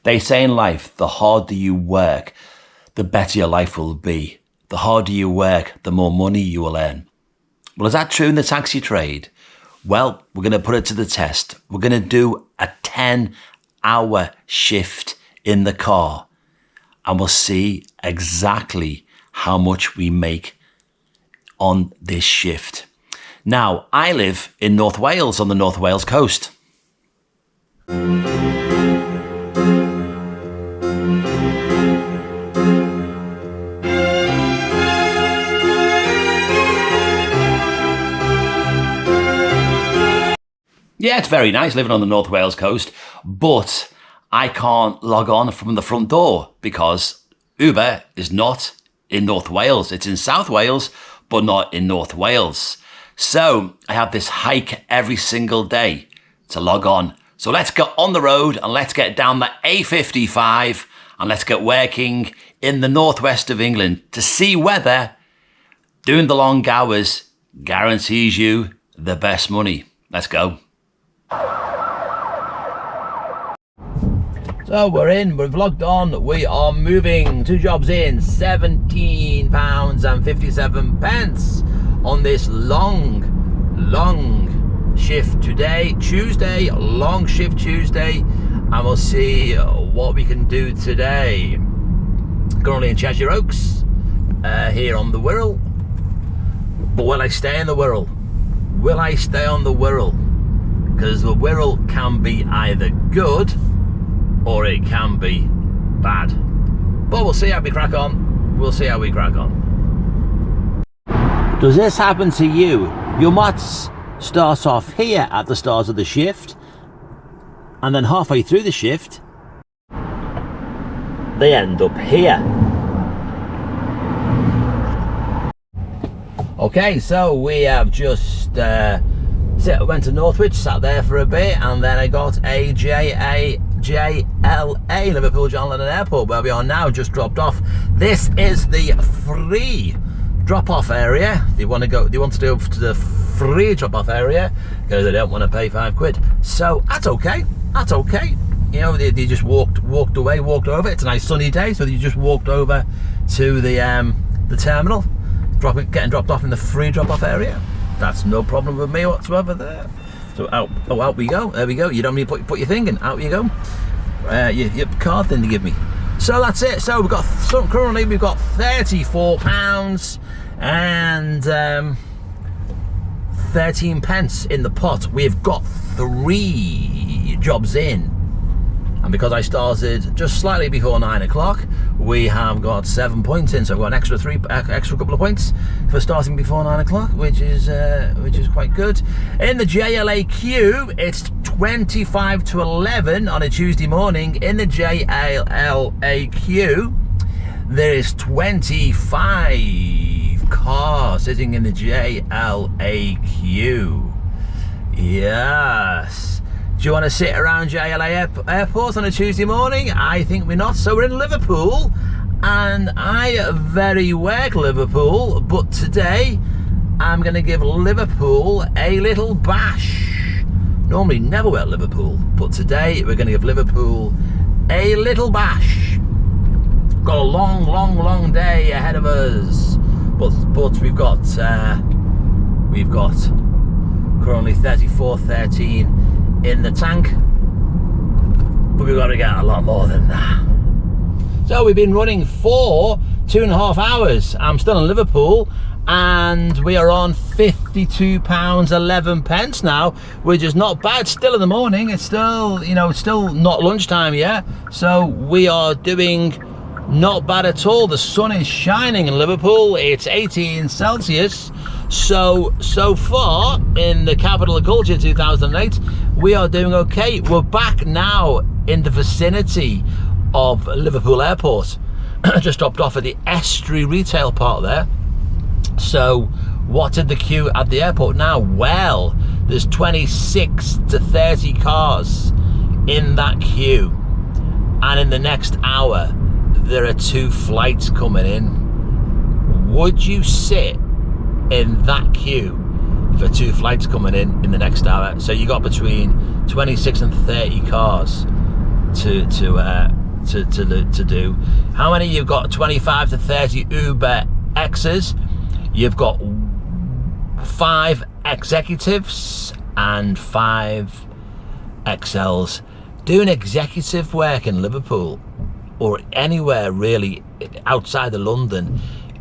They say in life, the harder you work, the better your life will be. The harder you work, the more money you will earn. Well, is that true in the taxi trade? Well, we're going to put it to the test. We're going to do a 10-hour shift in the car, and we'll see exactly how much we make on this shift. Now, I live in North Wales, on the North Wales coast. Yeah, it's very nice living on the North Wales coast, but I can't log on from the front door because Uber is not in North Wales. It's in South Wales, but not in North Wales. So I have this hike every single day to log on. So let's get on the road and let's get down the A55 and let's get working in the northwest of England to see whether doing the long hours guarantees you the best money. Let's go. So we've logged on, we are moving, 2 jobs in, £17.57 on this long shift today, Tuesday, long shift Tuesday, and we'll see what we can do today. Currently in Cheshire Oaks, here on the Wirral, but will I stay in the Wirral? Will I stay on the Wirral? Because the Wirral can be either good or it can be bad. But we'll see how we crack on. We'll see how we crack on. Does this happen to you? You might start off here at the start of the shift, and then halfway through the shift, they end up here. Okay, so we have just went to Northwich, sat there for a bit, and then I got a JLA, Liverpool John Lennon Airport, where we are now, just dropped off. This is the free drop-off area. They want to go to the free drop-off area because they don't want to pay £5. So that's okay. That's okay. You know, they just walked over. It's a nice sunny day, so they just walked over to the terminal, getting dropped off in the free drop-off area. That's no problem with me whatsoever there. So out we go. There we go. You don't need to put your thing in. Out you go. Your card thing to give me. So that's it. So currently we've got £34 and 13 pence in the pot. We've got 3 jobs in, and because I started just slightly before 9 o'clock, we have got 7 points in. So I've got an extra couple of points for starting before 9 o'clock, which is quite good. In the JLA queue, it's 25 to 11 on a Tuesday morning. In the JLA queue, there is 25 cars sitting in the JLA queue. Yes. Do you want to sit around JLA airports on a Tuesday morning? I think we're not. So we're in Liverpool, and I very work Liverpool, but today I'm going to give Liverpool a little bash. Normally never work Liverpool, but today we're going to give Liverpool a little bash. Got a long day ahead of us, but we've got currently 34.13 in the tank, but we've got to get a lot more than that. So we've been running for 2.5 hours. I'm still in Liverpool, and we are on £52.11 now, which is not bad. Still in the morning. It's still, it's still not lunchtime yet, so we are doing not bad at all. The sun is shining in Liverpool. It's 18 Celsius. So far in the capital of culture 2008, we are doing okay. We're back now in the vicinity of Liverpool Airport. Just dropped off at the Estuary retail park there. So what's in the queue at the airport now? Well, there's 26 to 30 cars in that queue, and in the next hour there are 2 flights coming in. Would you sit in that queue for 2 flights coming in the next hour? So you got between 26 and 30 cars. to do. How many? You've got 25 to 30 Uber X's. You've got 5 executives and 5 XLs. Doing executive work in Liverpool or anywhere really outside of London,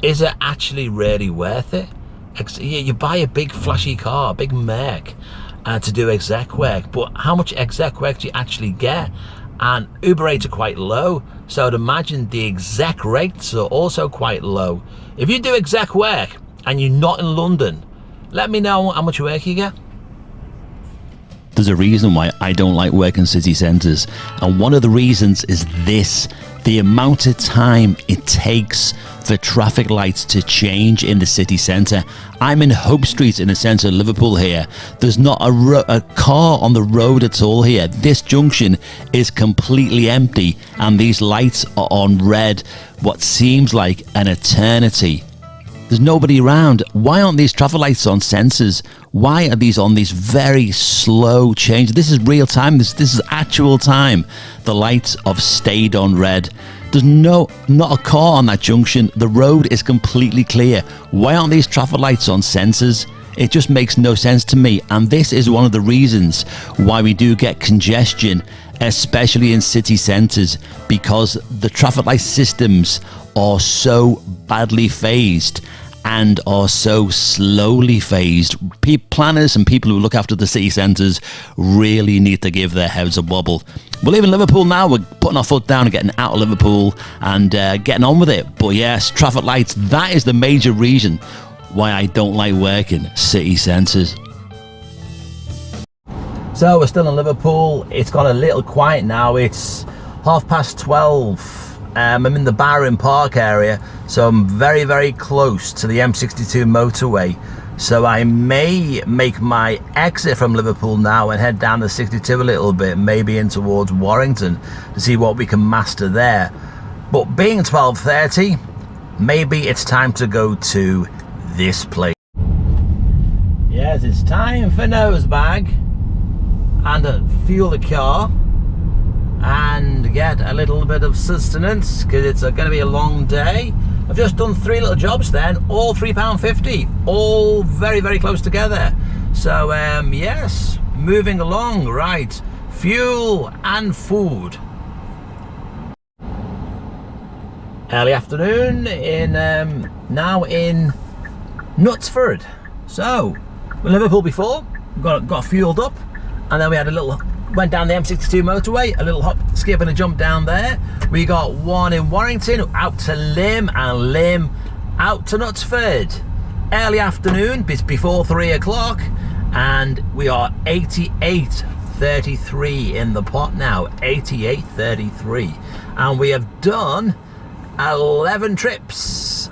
is it actually really worth it? You buy a big flashy car, a big Merc, to do exec work, but how much exec work do you actually get? And Uber rates are quite low, so I'd imagine the exec rates are also quite low. If you do exec work and you're not in London, let me know how much work you get. There's a reason why I don't like working city centres, and one of the reasons is this: the amount of time it takes for traffic lights to change in the city centre. I'm in Hope Street in the centre of Liverpool here. There's not a car on the road at all here. This junction is completely empty and these lights are on red what seems like an eternity. There's nobody around. Why aren't these traffic lights on sensors? Why are these on these very slow changes? This is real time. This is actual time. The lights have stayed on red. There's not a car on that junction. The road is completely clear. Why aren't these traffic lights on sensors? It just makes no sense to me. And this is one of the reasons why we do get congestion, especially in city centres, because the traffic light systems are so badly phased and are so slowly phased. Planners and people who look after the city centres really need to give their heads a wobble. We're leaving Liverpool now. We're putting our foot down and getting out of Liverpool and getting on with it. But yes, traffic lights, that is the major reason why I don't like working city centres. So we're still in Liverpool. It's got a little quiet now. It's 12:30. I'm in the Barron Park area, so I'm very, very close to the M62 motorway. So I may make my exit from Liverpool now and head down the 62 a little bit, maybe in towards Warrington, to see what we can master there. But being 12:30, maybe it's time to go to this place. Yes, it's time for nosebag and fuel the car and get a little bit of sustenance, because it's going to be a long day. I've just done 3 little jobs then, all £3.50, all very, very close together. So yes, moving along. Right, fuel and food. Early afternoon in now in Knutsford. So we're in Liverpool before, got fueled up, and then we had went down the M62 motorway, a little hop, skip and a jump down there. We got one in Warrington, out to Lim, and Lim out to Knutsford. Early afternoon, before 3 o'clock, and we are 88.33 in the pot now, 88.33. And we have done 11 trips,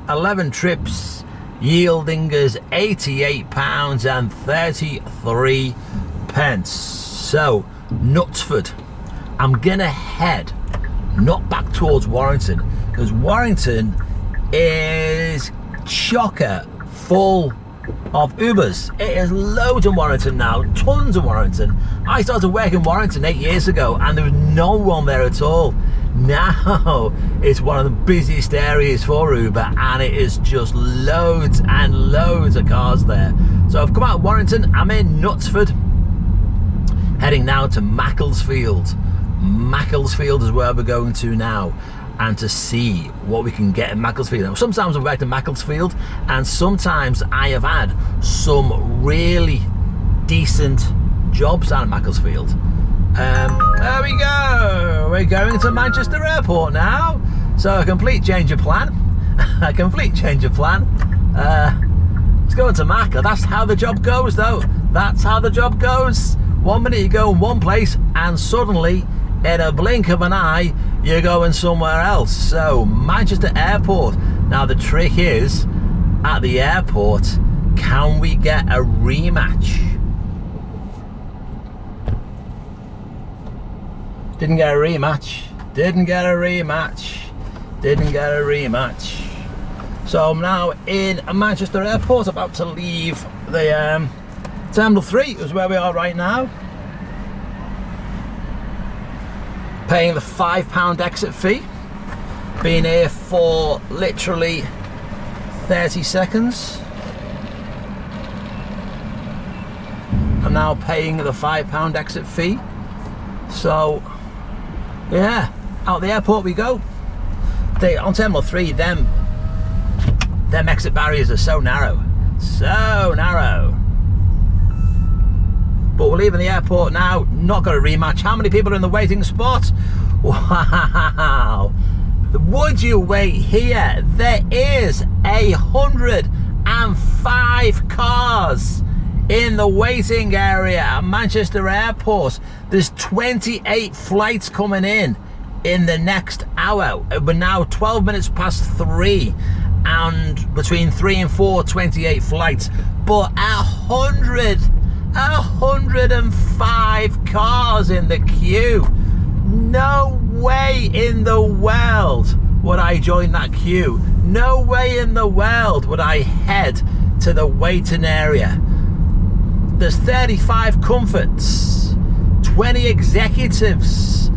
yielding us £88.33. So, Knutsford. I'm gonna head not back towards Warrington, because Warrington is chocker full of Ubers. It is loads in Warrington now, tons of Warrington. I started working in Warrington 8 years ago and there was no one there at all. Now it's one of the busiest areas for Uber, and it is just loads and loads of cars there. So I've come out of Warrington, I'm in Knutsford, heading now to Macclesfield. Macclesfield is where we're going to now, and to see what we can get in Macclesfield. Now, sometimes I've worked in Macclesfield, and sometimes I have had some really decent jobs down in Macclesfield. There we go. We're going to Manchester Airport now. So a complete change of plan. A complete change of plan. Let's go into Macclesfield. That's how the job goes, though. That's how the job goes. 1 minute you go in one place, and suddenly, in a blink of an eye, you're going somewhere else. So Manchester Airport. Now the trick is, at the airport, can we get a rematch? Didn't get a rematch. Didn't get a rematch. Didn't get a rematch. So I'm now in Manchester Airport, about to leave the Terminal 3 is where we are right now. Paying the £5 exit fee. Been here for literally 30 seconds. I'm now paying the £5 exit fee. So, yeah, out the airport we go. On Terminal 3, them exit barriers are so narrow. So narrow. But we're leaving the airport now. Not got a rematch. How many people are in the waiting spot? Wow. Would you wait here? There is 105 cars in the waiting area at Manchester Airport. There's 28 flights coming in the next hour. We're now 12 minutes past 3, and between 3 and 4, 28 flights. But 105 cars in the queue. No way in the world would I join that queue. No way in the world would I head to the waiting area. There's 35 comforts, 20 executives,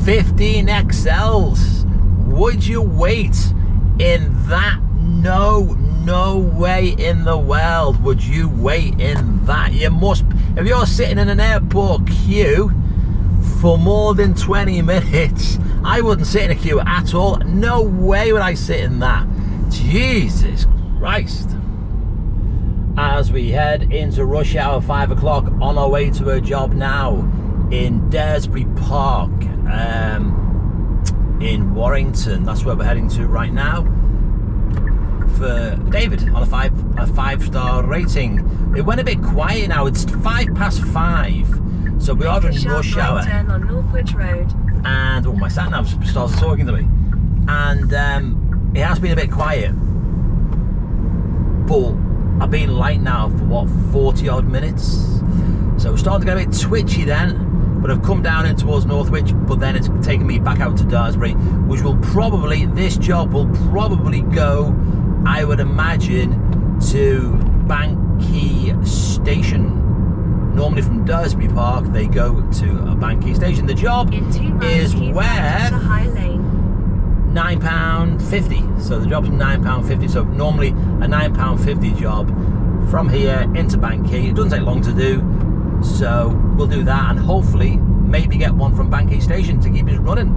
15 XLs. Would you wait in that? No way in the world would you wait in that. You must, if you're sitting in an airport queue for more than 20 minutes, I wouldn't sit in a queue at all. No way would I sit in that. Jesus Christ. As we head into rush hour 5 o'clock, on our way to a job now in Daresbury Park, in Warrington. That's where we're heading to right now. For David on a 5-star rating. It went a bit quiet now. It's 5:05, so we are in rush hour. Turn on Northwich Road. And my sat nav starts talking to me, and it has been a bit quiet. But I've been light now for what, 40 odd minutes. So we're starting to get a bit twitchy then. But I've come down in towards Northwich, but then it's taken me back out to Daresbury, which will probably, this job will probably go, I would imagine, to Banky Station. Normally from Daresbury Park, they go to a Banky Station. The job is where £9.50. So the job's £9.50. So normally a £9.50 job from here into Banky. It doesn't take long to do. So we'll do that, and hopefully maybe get one from Banky Station to keep us running.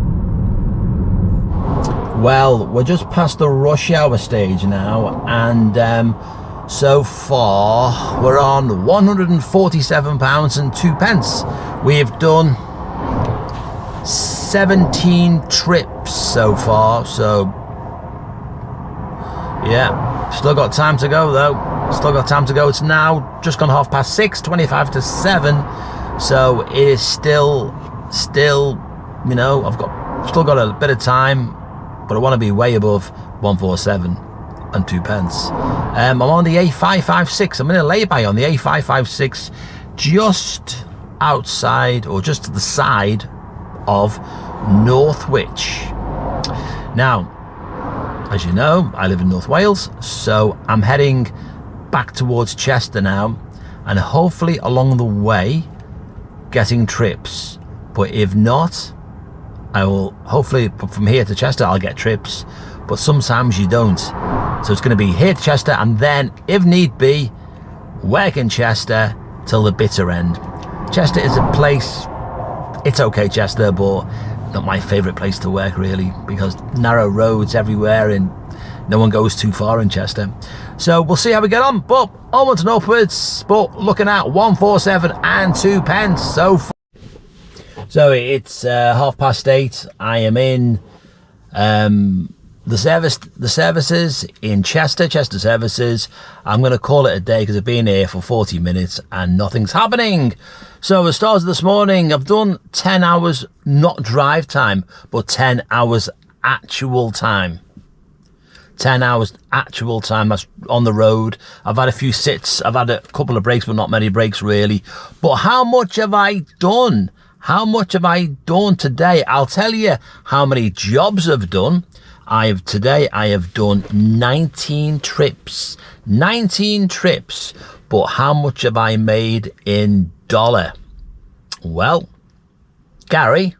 Well, we're just past the rush hour stage now, and so far we're on £147.02. We've done 17 trips so far, so yeah, still got time to go though. Still got time to go. It's now just gone 6:30, 25 to 7. So it is still, you know, I've still got a bit of time, but I want to be way above 147.02. I'm on the A556. I'm in a lay-by on the A556, just outside, or just to the side of Northwich. Now, as you know, I live in North Wales, so I'm heading back towards Chester now, and hopefully along the way getting trips. But if not, I will hopefully, from here to Chester I'll get trips, but sometimes you don't. So it's going to be here to Chester, and then if need be work in Chester till the bitter end. Chester is a place, it's okay, Chester, but not my favourite place to work really, because narrow roads everywhere and no one goes too far in Chester. So we'll see how we get on, but onwards and upwards. But looking at 147.02 so far. So it's 8:30. I am in the services in Chester services. I'm going to call it a day because I've been here for 40 minutes and nothing's happening. So as start of this morning, I've done 10 hours, not drive time, but 10 hours actual time. 10 hours actual time, that's on the road. I've had a few sits, I've had a couple of breaks, but not many breaks really. But how much have I done? How much have I done today? I'll tell you how many jobs I've done. Today I have done 19 trips. 19 trips. But how much have I made in dollar? Well, Gary,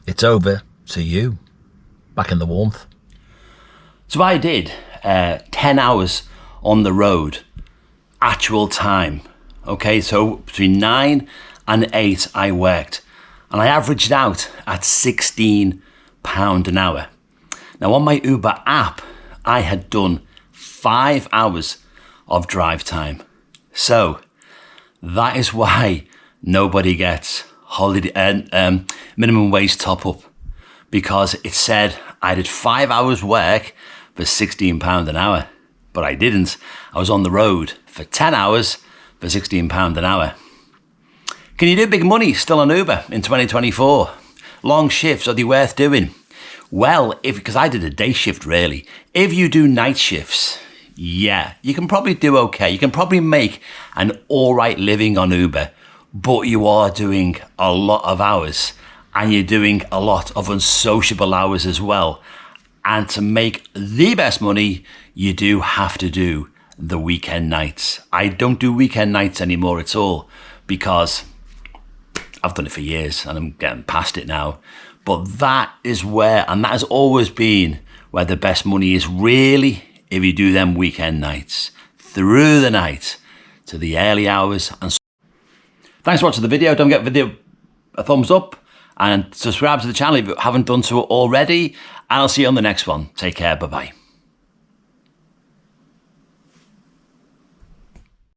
it's over to you, back in the warmth. So I did 10 hours on the road, actual time. Okay, so between 9 and 8 I worked, and I averaged out at £16 an hour. Now on my Uber app, I had done 5 hours of drive time. So that is why nobody gets minimum wage top up, because it said I did 5 hours work for £16 an hour, but I didn't. I was on the road for 10 hours for £16 an hour. Can you do big money still on Uber in 2024? Long shifts, are they worth doing? Well, because I did a day shift really. If you do night shifts, yeah, you can probably do okay. You can probably make an all right living on Uber, but you are doing a lot of hours and you're doing a lot of unsociable hours as well. And to make the best money, you do have to do the weekend nights. I don't do weekend nights anymore at all because I've done it for years and I'm getting past it now. But that is where, and that has always been where the best money is really, if you do them weekend nights through the night to the early hours. And thanks for watching the video. Don't get the video a thumbs up and subscribe to the channel if you haven't done so already. And I'll see you on the next one. Take care. Bye-bye.